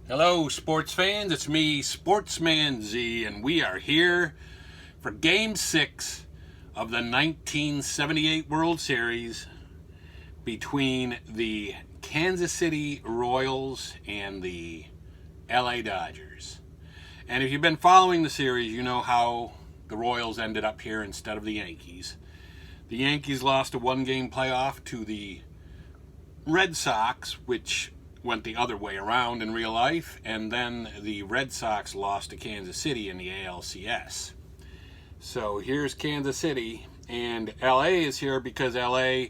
Hello, sports fans. It's me, Sportsman Z, and we are here for Game 6 of the 1978 World Series between the Kansas City Royals and the LA Dodgers. And if you've been following the series, you know how the Royals ended up here instead of the Yankees. The Yankees lost a one-game playoff to the Red Sox, which went the other way around in real life, and then the Red Sox lost to Kansas City in the ALCS. So here's Kansas City, and LA is here because LA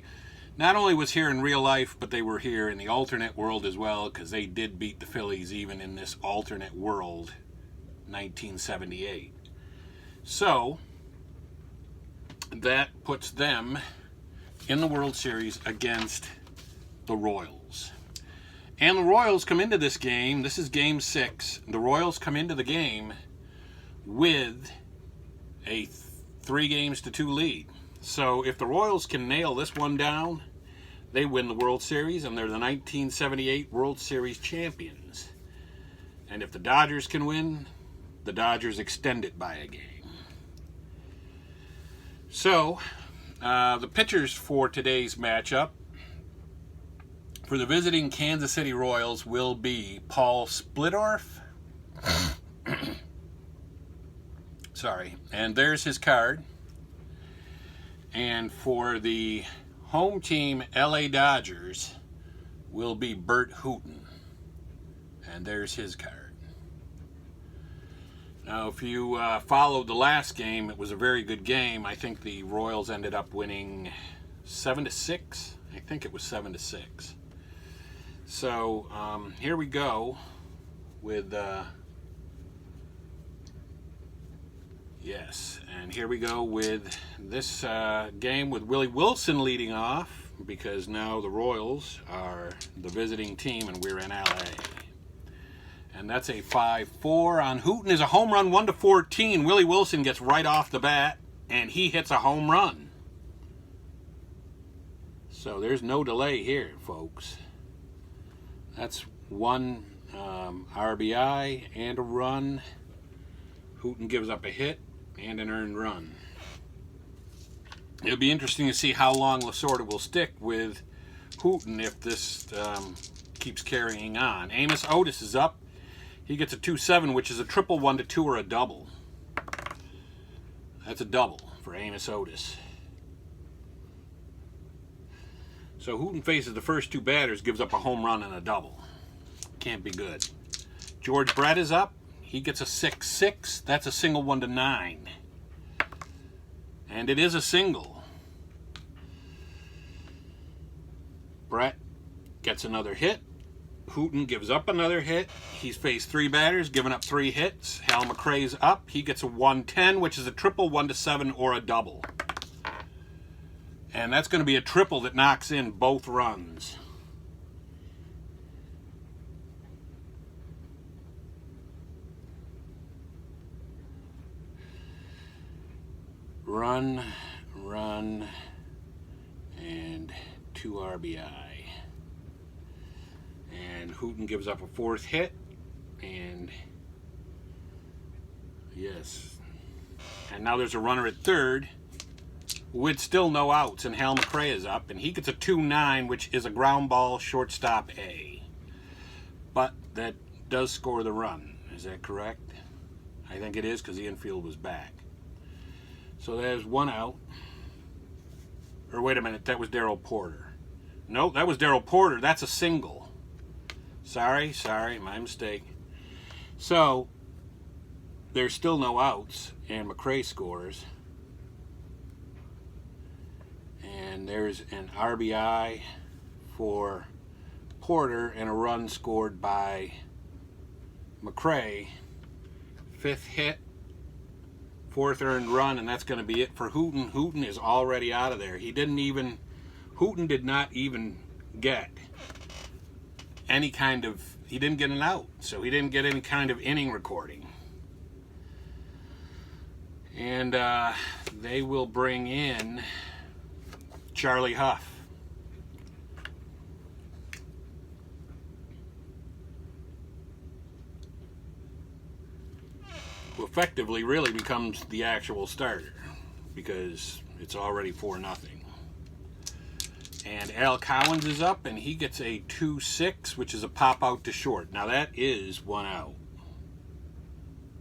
not only was here in real life, but they were here in the alternate world as well, because they did beat the Phillies even in this alternate world, 1978. So that puts them in the World Series against the Royals. And the Royals come into this game, this is Game 6, the Royals come into the game with a 3-2 lead. So if the Royals can nail this one down, they win the World Series, and they're the 1978 World Series champions. And if the Dodgers can win, the Dodgers extend it by a game. So, the pitchers for today's matchup for the visiting Kansas City Royals will be Paul Splittorff. Sorry. And there's his card. And for the home team, LA Dodgers, will be Bert Hooton. And there's his card. Now, if you followed the last game, it was a very good game. I think the Royals ended up winning 7-6. I think it was 7-6. So here we go with and here we go with this game with Willie Wilson leading off, because now the Royals are the visiting team and we're in LA. And that's a 5-4 on Hooton. Is a home run, 1-14. Willie Wilson gets right off the bat and he hits a home run. So there's no delay here, folks. That's one RBI and a run. Hooton gives up a hit and an earned run. It'll be interesting to see how long Lasorda will stick with Hooton if this keeps carrying on. Amos Otis is up. He gets a 2-7, which is a triple 1-2 or a double. That's a double for Amos Otis. So Hooton faces the first two batters, gives up a home run and a double. Can't be good. George Brett is up. He gets a 6-6. That's a single 1-9. And it is a single. Brett gets another hit. Hooton gives up another hit. He's faced 3 batters, given up 3 hits. Hal McRae's up. He gets a 1-10, which is a triple 1-7 or a double. And that's going to be a triple that knocks in both runs. Run, and 2 RBI. And Hooton gives up a 4th hit. And yes. And now there's a runner at third, with still no outs, and Hal McRae is up, and he gets a 2-9, which is a ground ball, shortstop A. But that does score the run. Is that correct? I think it is, because the infield was back. So there's 1 out. Or wait a minute, that was Darryl Porter. No, that was Darryl Porter. That's a single. Sorry, my mistake. So there's still no outs, and McRae scores. And there's an RBI for Porter and a run scored by McRae. 5th hit, 4th earned run, and that's going to be it for Hooton. Hooton is already out of there. Hooton did not even get any kind of, he didn't get an out, so he didn't get any kind of inning recording. And they will bring in Charlie Huff. effectively really becomes the actual starter because it's already 4-0. And Al Cowens is up, and he gets a 2-6, which is a pop out to short. Now that is 1 out.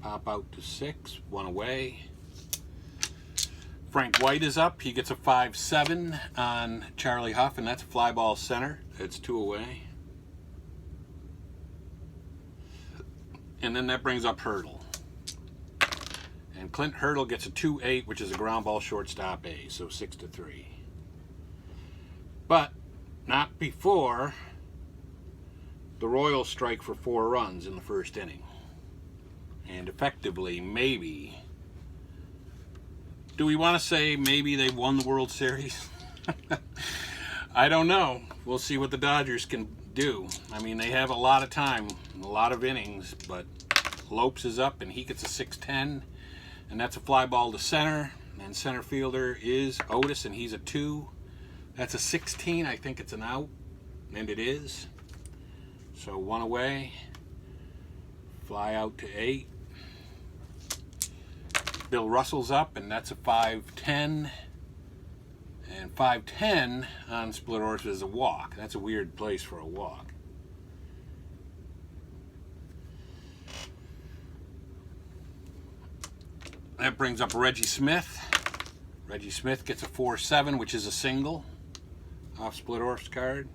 Pop out to 6, 1 away. Frank White is up. He gets a 5-7 on Charlie Huff, and that's a fly ball center. That's 2 away. And then that brings up Hurdle. And Clint Hurdle gets a 2-8, which is a ground ball shortstop A, so 6-3. But not before the Royals strike for 4 runs in the first inning. And effectively, maybe, do we want to say maybe they won the World Series? I don't know. We'll see what the Dodgers can do. I mean, they have a lot of time, a lot of innings, but Lopes is up and he gets a 6-10, and that's a fly ball to center. And center fielder is Otis, and he's a 2. That's a 16. I think it's an out, and it is. So 1 away. Fly out to 8. Bill Russell's up, and that's a 5-10. And 5-10 on Splittorff is a walk. That's a weird place for a walk. That brings up Reggie Smith. Reggie Smith gets a 4-7, which is a single off Splittorff's card.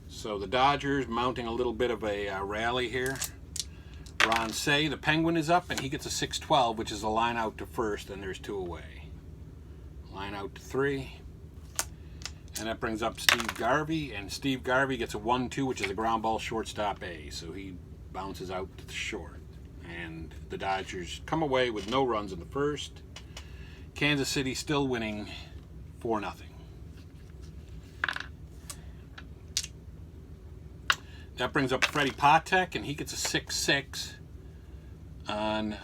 So the Dodgers mounting a little bit of a rally here. Ron Say, the Penguin, is up, and he gets a 6-12, which is a line out to first, and there's 2 away. Line out to 3. And that brings up Steve Garvey, and Steve Garvey gets a 1-2, which is a ground ball shortstop A, so he bounces out to the short. And the Dodgers come away with no runs in the first. Kansas City still winning 4-0. That brings up Freddie Patek, and he gets a 6-6 on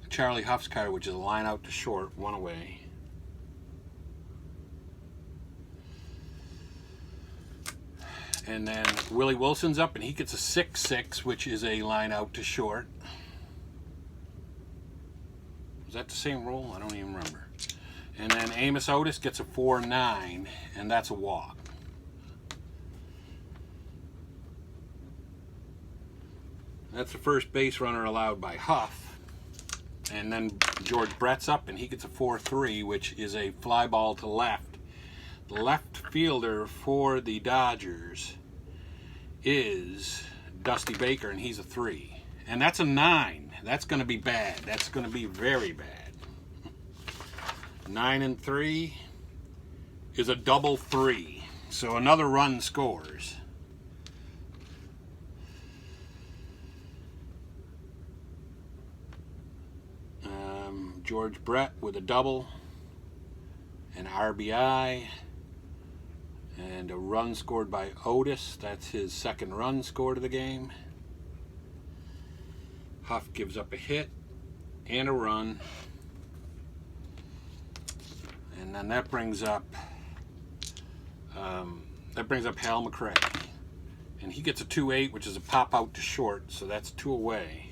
Charlie Huff's card, which is a line out to short, 1 away. And then Willie Wilson's up, and he gets a 6-6, which is a line out to short. Was that the same roll? I don't even remember. And then Amos Otis gets a 4-9, and that's a walk. That's the first base runner allowed by Huff. And then George Brett's up, and he gets a 4-3, which is a fly ball to left. The left fielder for the Dodgers is Dusty Baker, and he's a 3. And that's a 9. That's going to be bad. That's going to be very bad. 9 and 3 is a double 3. So another run scores. George Brett with a double, an RBI, and a run scored by Otis. That's his second run scored of the game. Huff gives up a hit and a run. And then that brings up Hal McRae. And he gets a 2-8, which is a pop out to short, so that's 2 away.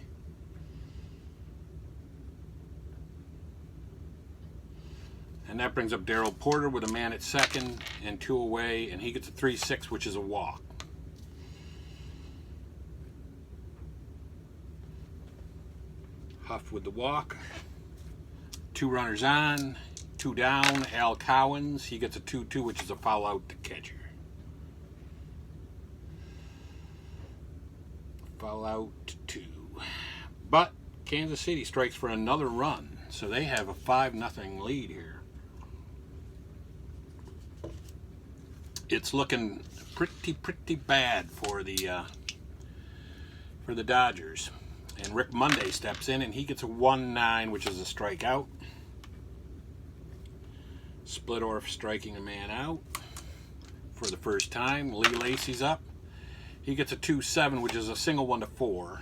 And that brings up Darryl Porter with a man at second and 2 away, and he gets a 3-6, which is a walk. Huff with the walk. 2 runners on, 2 down. Al Cowens, he gets a 2-2, which is a foul out to catcher. Foul out to 2. But Kansas City strikes for another run, so they have a 5-0 lead here. It's looking pretty bad for the Dodgers. And Rick Monday steps in, and he gets a 1-9, which is a strikeout. Splittorff striking a man out for the first time. Lee Lacy's up. He gets a 2-7, which is a single 1 to 4.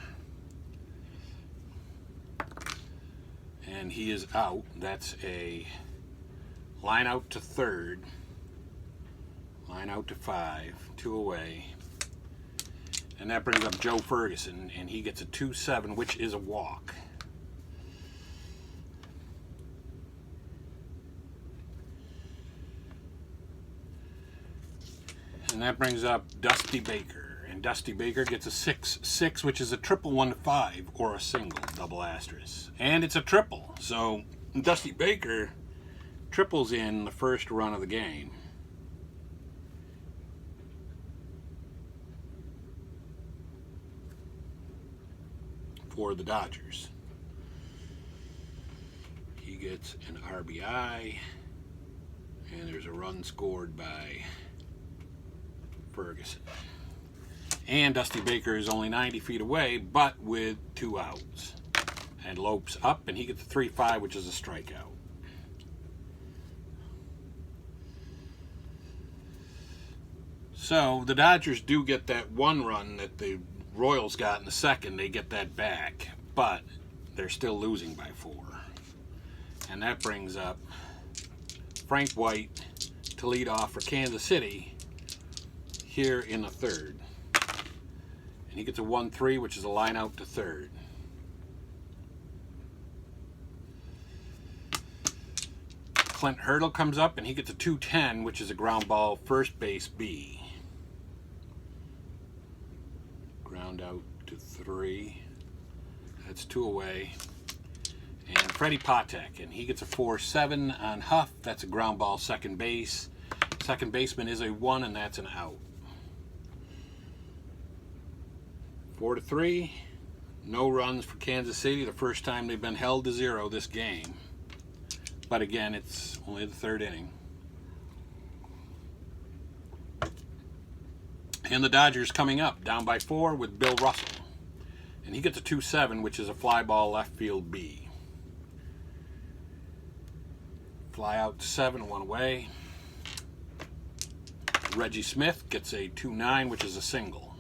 And he is out. That's a line out to third. Line out to 5, 2 away. And that brings up Joe Ferguson, and he gets a 2-7, which is a walk. And that brings up Dusty Baker. And Dusty Baker gets a 6-6, which is a triple 1-5, or a single, double asterisk. And it's a triple. So Dusty Baker triples in the first run of the game. For the Dodgers. He gets an RBI, and there's a run scored by Ferguson. And Dusty Baker is only 90 feet away, but with 2 outs. And Lopes up, and he gets a 3-5, which is a strikeout. So the Dodgers do get that 1 run that the Royals got in the second. They get that back, but they're still losing by 4. And that brings up Frank White to lead off for Kansas City here in the third. And he gets a 1-3, which is a line out to third. Clint Hurdle comes up, and he gets a 2-10, which is a ground ball first base B. Ground out to 3. That's 2 away. And Freddie Patek, and he gets a 4-7 on Huff. That's a ground ball second base. Second baseman is a 1, and that's an out. 4-3. No runs for Kansas City. The first time they've been held to 0 this game. But again, it's only the third inning. And the Dodgers coming up, down by 4 with Bill Russell. And he gets a 2-7, which is a fly ball left field B. Fly out to 7, 1 away. Reggie Smith gets a 2-9, which is a single.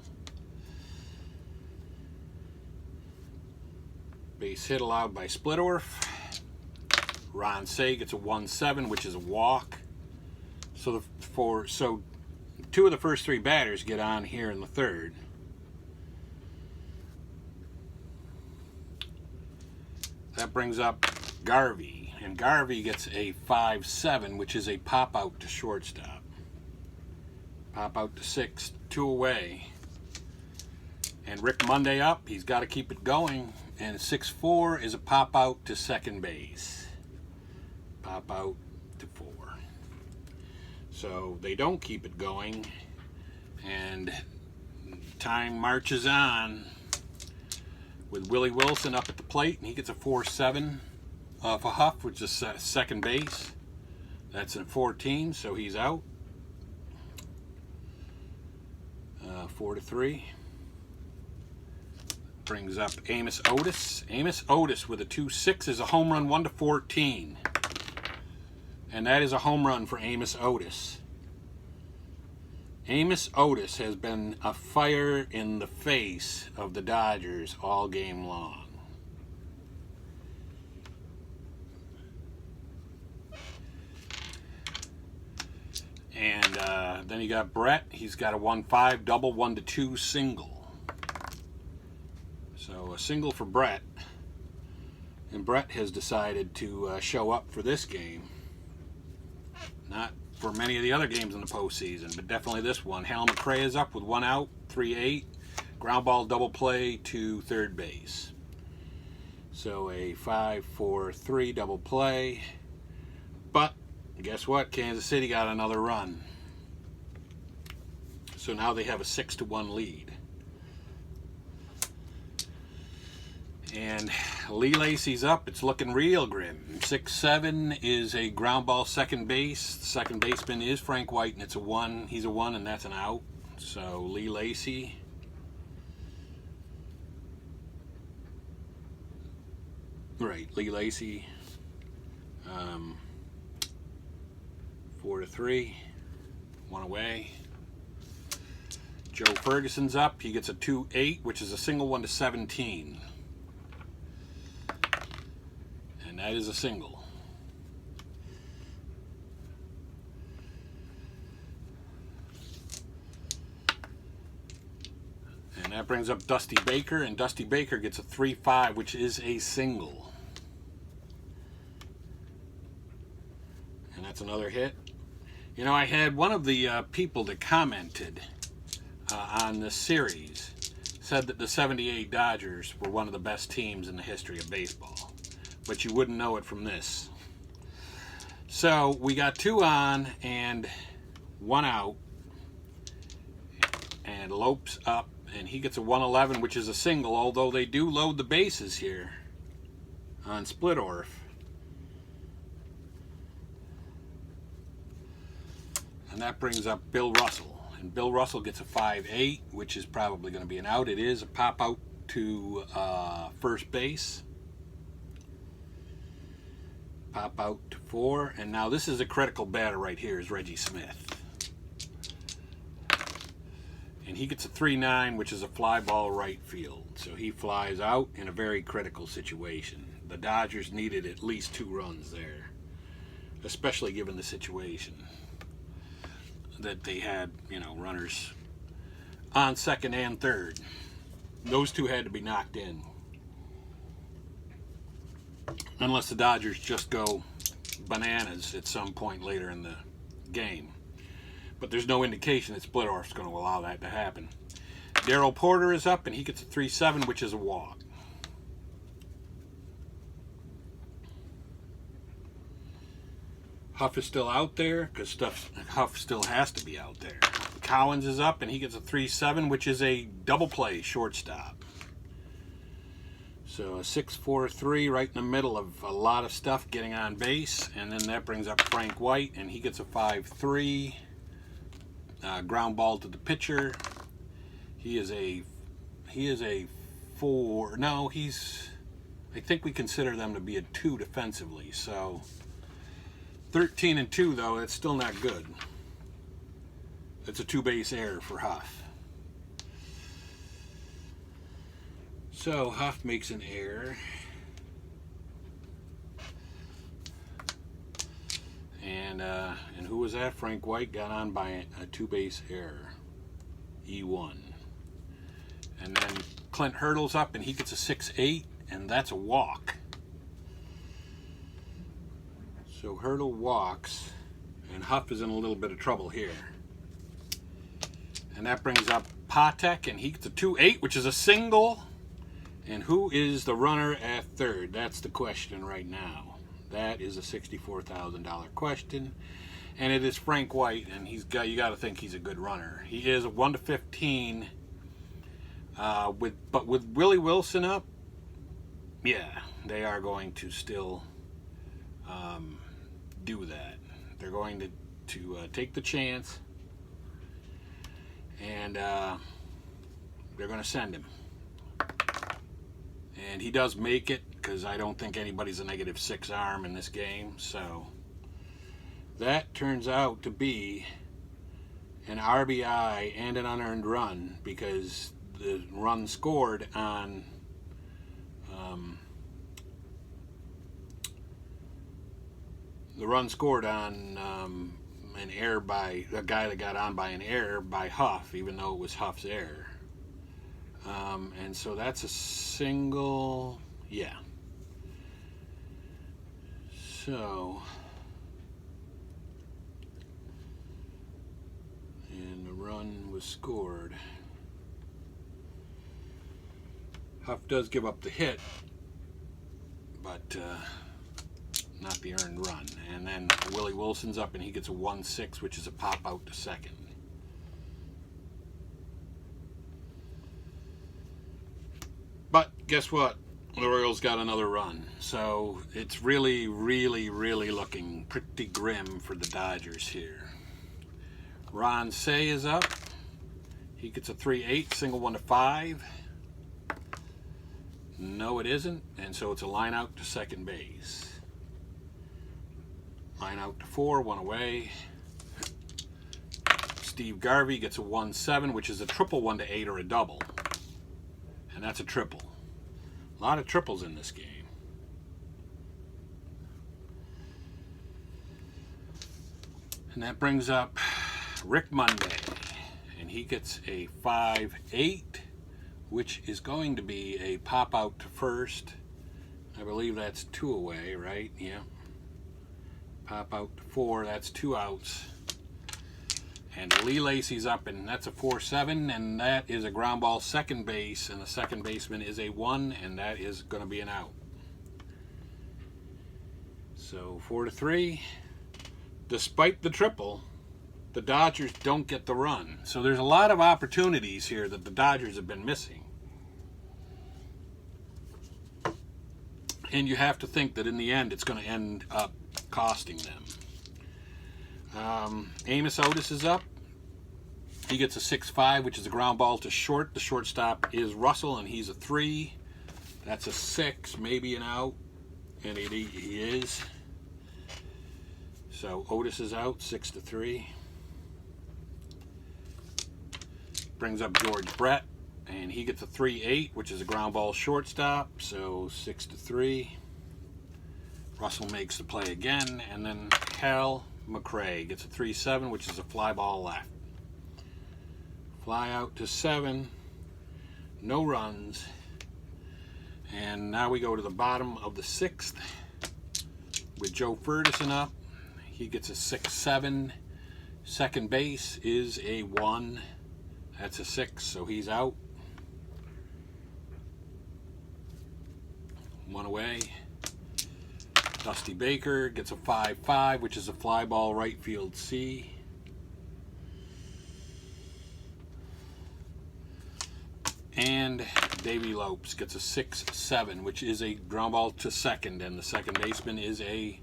Base hit allowed by Splittorff. Ron Say gets a 1-7, which is a walk. So 2 of the first 3 batters get on here in the third. That brings up Garvey, and Garvey gets a 5-7, which is a pop out to shortstop. Pop out to 6, 2 away. And Rick Monday up, he's got to keep it going, and 6-4 is a pop out to second base. Pop out to 4. So they don't keep it going, and time marches on with Willie Wilson up at the plate, and he gets a 4-7 off a Huff, which is second base. That's a 14, so he's out. 4-3. Brings up Amos Otis. Amos Otis with a 2-6 is a home run, 1-14. And that is a home run for Amos Otis. Amos Otis has been a fire in the face of the Dodgers all game long. And then you got Brett. He's got a 1-5 double, 1-2 single. So a single for Brett. And Brett has decided to show up for this game. Not for many of the other games in the postseason, but definitely this one. Hal McRae is up with 1 out, 3-8. Ground ball double play to third base. So a 5-4-3 double play. But guess what? Kansas City got another run. So now they have a 6-1 lead. And Lee Lacy's up. It's looking real grim. 6-7 is a ground ball second base. The second baseman is Frank White, and it's a 1. He's a 1, and that's an out. So Lee Lacy. Right, Lee Lacy. 4-3. 1 away. Joe Ferguson's up. He gets a 2-8, which is a single, 1-17. And that is a single. And that brings up Dusty Baker, and Dusty Baker gets a 3-5, which is a single. And that's another hit. You know, I had one of the people that commented on this series said that the '78 Dodgers were one of the best teams in the history of baseball, but you wouldn't know it from this. So we got 2 on and 1 out, and Lopes up, and he gets a 111, which is a single, although they do load the bases here on Splittorff. And that brings up Bill Russell. And Bill Russell gets a 5-8, which is probably going to be an out. It is a pop out to first base. Pop out to 4. And now this is a critical batter right here, is Reggie Smith. And he gets a 3-9, which is a fly ball right field. So he flies out in a very critical situation. The Dodgers needed at least 2 runs there, especially given the situation that they had, you know, runners on second and third. Those 2 had to be knocked in, unless the Dodgers just go bananas at some point later in the game. But there's no indication that Splittorff's going to allow that to happen. Darryl Porter is up, and he gets a 3-7, which is a walk. Huff is still out there because Huff still has to be out there. Collins is up, and he gets a 3-7, which is a double play shortstop. So a 6-4-3 right in the middle of a lot of stuff getting on base, and then that brings up Frank White, and he gets a 5-3 ground ball to the pitcher. He is a 4. No, I think we consider them to be a 2 defensively. So 13-2, though, it's still not good. It's a 2-base error for Huff. So Huff makes an error. And who was that? Frank White got on by a 2-base error. E1. And then Clint Hurdle's up, and he gets a 6-8, and that's a walk. So Hurdle walks, and Huff is in a little bit of trouble here. And that brings up Patek, and he gets a 2-8, which is a single. And who is the runner at third? That's the question right now. That is a $64,000 question. And it is Frank White, and you got to think he's a good runner. He is a 1-15. But with Willie Wilson up, yeah, they are going to still do that. They're going to take the chance, and they're going to send him. And he does make it, because I don't think anybody's a -6 arm in this game. So that turns out to be an RBI and an unearned run, because the run scored on an error by a guy that got on by an error by Huff, even though it was Huff's error. And so that's a single, yeah. So, and the run was scored. Huff does give up the hit, but not the earned run. And then Willie Wilson's up, and he gets a 1-6, which is a pop out to second. But guess what? The Royals got another run. So it's really, really, really looking pretty grim for the Dodgers here. Ron Say is up. He gets a 3-8, single 1 to 5. No, it isn't. And so it's a line out to second base. Line out to 4, 1 away. Steve Garvey gets a 1-7, which is a triple 1 to 8 or a double. And that's a triple. A lot of triples in this game. And that brings up Rick Monday. And he gets a 5-8, which is going to be a pop out to first. I believe that's 2 away, right? Yeah. Pop out to 4, that's 2 outs. And Lee Lacy's up, and that's a 4-7, and that is a ground ball second base, and the second baseman is a 1, and that is going to be an out. So 4-3. Despite the triple, the Dodgers don't get the run. So there's a lot of opportunities here that the Dodgers have been missing. And you have to think that in the end it's going to end up costing them. Amos Otis is up. He gets a 6-5, which is a ground ball to short. The shortstop is Russell, and he's a 3. That's a 6, maybe an out, and he is. So Otis is out, 6-3. Brings up George Brett, and he gets a 3-8, which is a ground ball shortstop, so 6-3. Russell makes the play again, and then Hal McRae gets a 3-7, which is a fly ball left. Fly out to 7, no runs, and now we go to the bottom of the 6th with Joe Ferguson up. He gets a 6-7. Second base is a 1. That's a 6, so he's out. 1 away. Dusty Baker gets a 5-5, which is a fly ball right field C. And Davey Lopes gets a 6-7, which is a ground ball to second, and the second baseman is a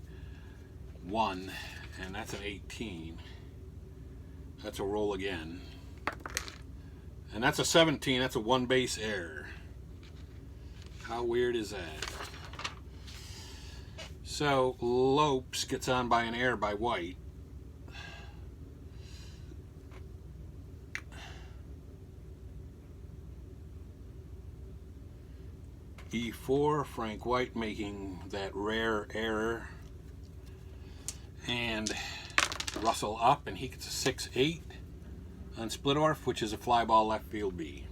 1, and that's an 18. That's a roll again. And that's a 17. That's a 1 base error. How weird is that? So Lopes gets on by an error by White. E4, Frank White making that rare error. And Russell up, and he gets a 6-8 on Splittorff, which is a fly ball left field B.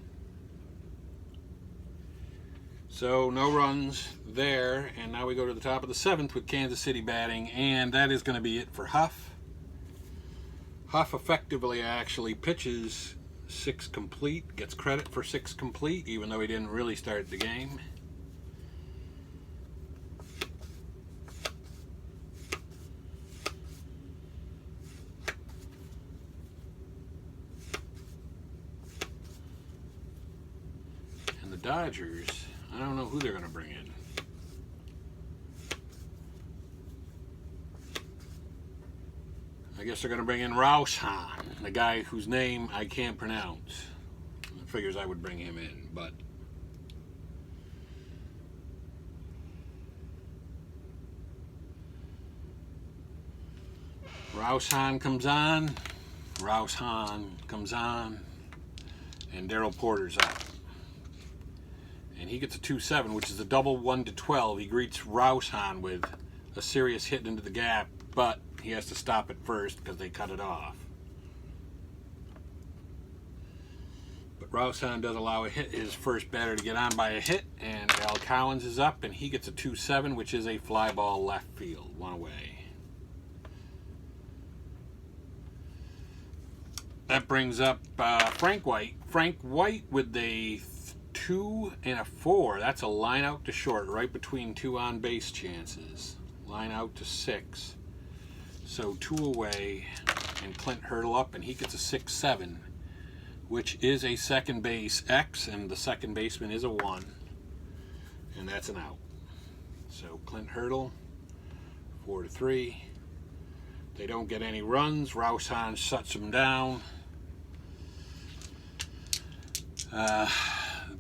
So no runs there, and now we go to the top of the 7th with Kansas City batting, and that is going to be it for Huff. Huff effectively actually pitches 6 complete, gets credit for 6 complete, even though he didn't really start the game. And the Dodgers, I don't know who they're going to bring in. I guess they're going to bring in Hooton, the guy whose name I can't pronounce. I figures I would bring him in, but Hooton comes on, and Darryl Porter's up. And he gets a 2-7, which is a double 1-12. He greets Hooton with a serious hit into the gap, but he has to stop it first because they cut it off. But Hooton does allow his first batter to get on by a hit, and Al Collins is up, and he gets a 2-7, which is a fly ball left field, 1 away. That brings up Frank White. Frank White with a 2 and a 4. That's a line out to short, right between 2 on base chances. Line out to 6. So 2 away, and Clint Hurdle up, and he gets a 6-7, which is a second base X, and the second baseman is a 1, and that's an out. So Clint Hurdle, 4-3. They don't get any runs. Hooton shuts them down.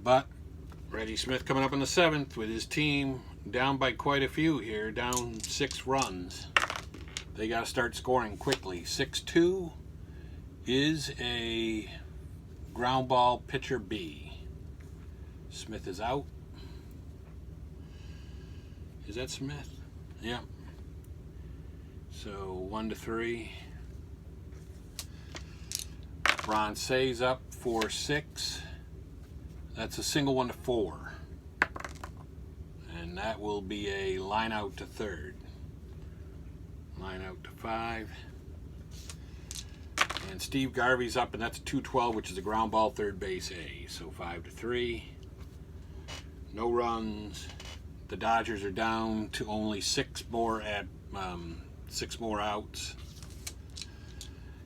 But Reggie Smith coming up in the 7th with his team down by quite a few here, down 6 runs. They got to start scoring quickly. 6-2 is a ground ball pitcher B. Smith is out. Is that Smith? Yeah. So 1-3. Ron Say's up 4-6. That's a single 1-4. And that will be a line out to third. Line out to 5. And Steve Garvey's up, and that's a 2-12, which is a ground ball, third base A. So 5-3. No runs. The Dodgers are down to only 6 more outs.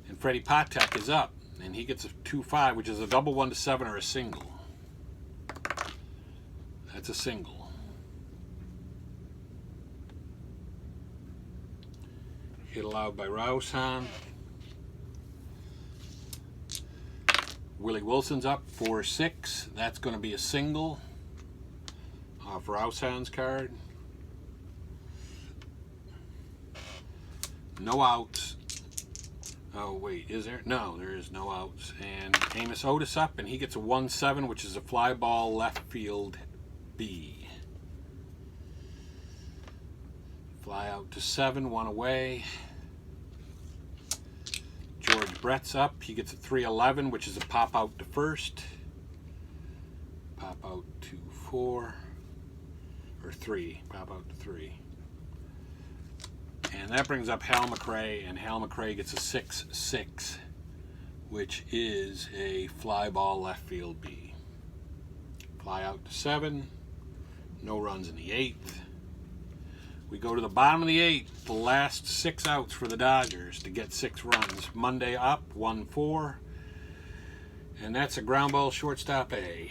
And Freddie Patek is up, and he gets a 2-5, which is a double 1-7 or a single. That's a single. Hit allowed by Hooton. Willie Wilson's up 4-6. That's going to be a single off Hooton's card. No outs. Oh wait, is there? No, there is no outs. And Amos Otis up, and he gets a 1-7, which is a fly ball left field B. Fly out to 7, 1 away. George Brett's up. He gets a 3-11, which is a pop out to first. Pop out to 4. Or 3. Pop out to 3. And that brings up Hal McRae, and Hal McRae gets a 6-6, which is a fly ball left field B. Fly out to 7. No runs in the 8th. We go to the bottom of the 8th, the last 6 outs for the Dodgers to get 6 runs. Monday up, 1-4. And that's a ground ball shortstop A.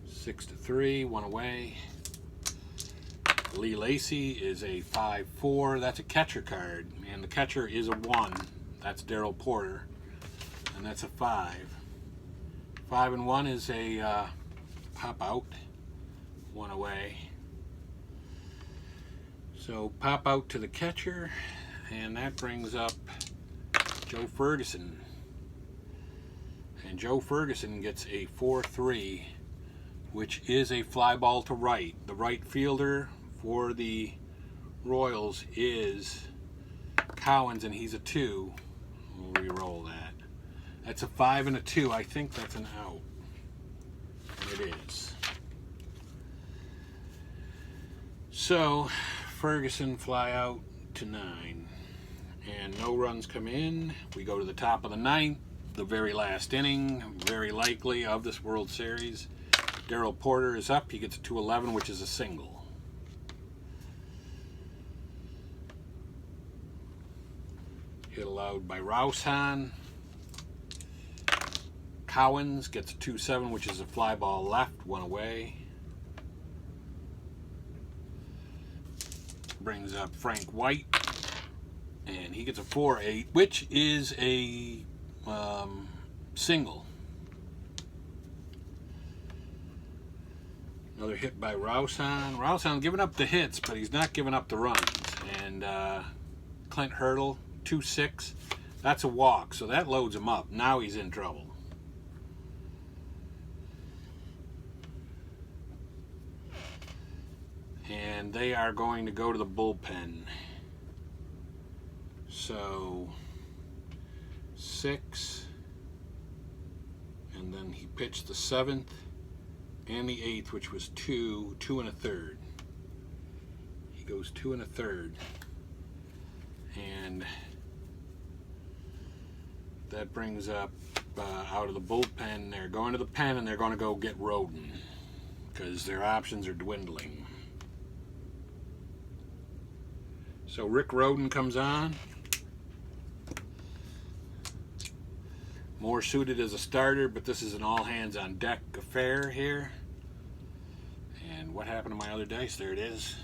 6-3, 1 away. Lee Lacy is a 5-4. That's a catcher card, and the catcher is a 1. That's Darryl Porter, and that's a 5. 5-1 is a pop out, 1 away. So pop out to the catcher, and that brings up Joe Ferguson. And Joe Ferguson gets a 4-3, which is a fly ball to right. The right fielder for the Royals is Cowens, and he's a 2. We'll re-roll that. That's a 5 and a 2. I think that's an out. And it is. So Ferguson fly out to 9. And no runs come in. We go to the top of the 9th, the very last inning, very likely, of this World Series. Darryl Porter is up. He gets a 2-11, which is a single. Hit allowed by Hooton. Cowens gets a 2-7, which is a fly ball left, 1 away. Brings up Frank White, and he gets a 4-8, which is a single. Another hit by Hooton. Hooton giving up the hits, but he's not giving up the runs. And Clint Hurdle, 2-6. That's a walk, so that loads him up. Now he's in trouble. And they are going to go to the bullpen. So 6, and then he pitched the 7th and the 8th, which was 2 1/3. He goes 2 1/3, and that brings up out of the bullpen. They're going to the pen, and they're going to go get Hooton because their options are dwindling. So Rick Hooton comes on. More suited as a starter, but this is an all-hands-on-deck affair here. And what happened to my other dice? There it is.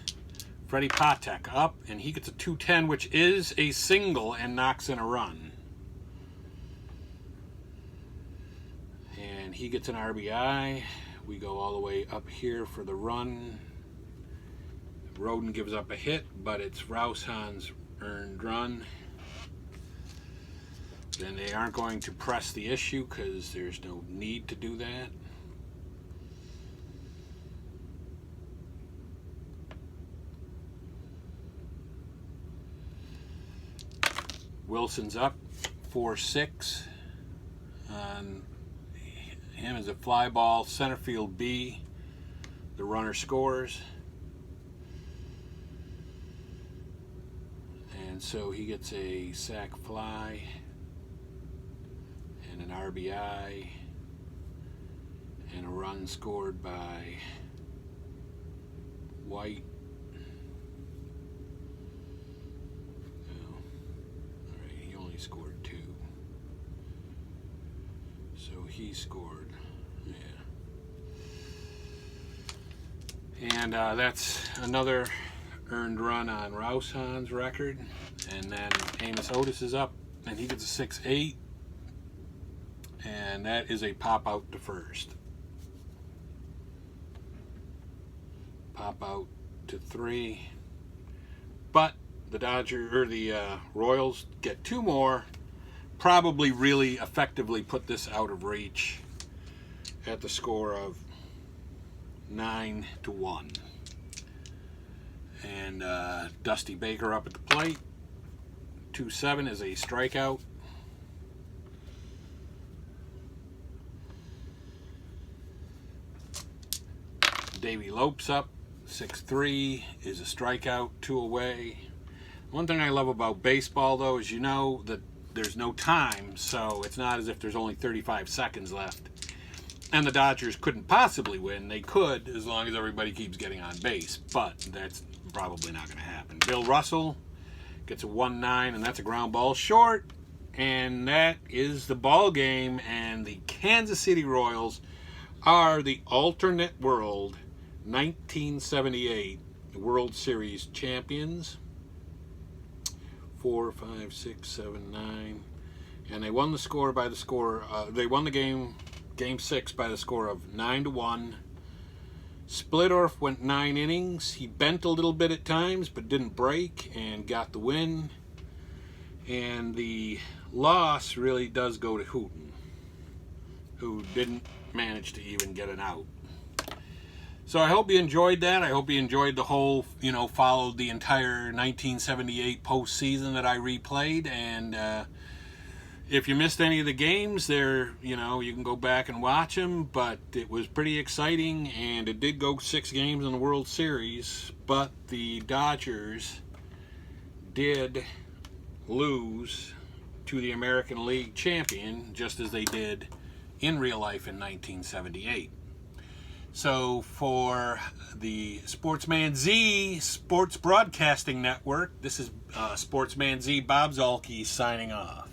Freddie Patek up, and he gets a 2-10, which is a single and knocks in a run. And he gets an RBI. We go all the way up here for the run. Hooton gives up a hit, but it's Hooton's earned run. Then they aren't going to press the issue because there's no need to do that. Wilson's up 4-6. On him is a fly ball, center field B. The runner scores. And so he gets a sac fly and an RBI and a run scored by White. Oh, all right, he only scored 2. So he scored, yeah. And that's another earned run on Raushan's record. And then Amos Otis is up, and he gets a 6-8. And that is a pop out to first. Pop out to 3. But the Royals get 2 more. Probably really effectively put this out of reach at the score of 9-1. And Dusty Baker up at the plate. 2-7 is a strikeout. Davey Lopes up. 6-3 is a strikeout, 2 away. One thing I love about baseball, though, is you know that there's no time, so it's not as if there's only 35 seconds left. And the Dodgers couldn't possibly win. They could, as long as everybody keeps getting on base, but that's probably not going to happen. Bill Russell gets a 1-9, and that's a ground ball short. And that is the ball game, and the Kansas City Royals are the alternate world 1978 World Series champions. 4, 5, 6, 7, 9, and they won they won the game 6 by the score of 9-1. Splittorff went 9 innings. He bent a little bit at times, but didn't break and got the win. And the loss really does go to Hooton, who didn't manage to even get an out. So I hope you enjoyed that. I hope you enjoyed the whole, followed the entire 1978 postseason that I replayed. And if you missed any of the games, you can go back and watch them. But it was pretty exciting, and it did go 6 games in the World Series. But the Dodgers did lose to the American League champion, just as they did in real life in 1978. So for the Sportsman Z Sports Broadcasting Network, this is Sportsman Z Bob Zolke signing off.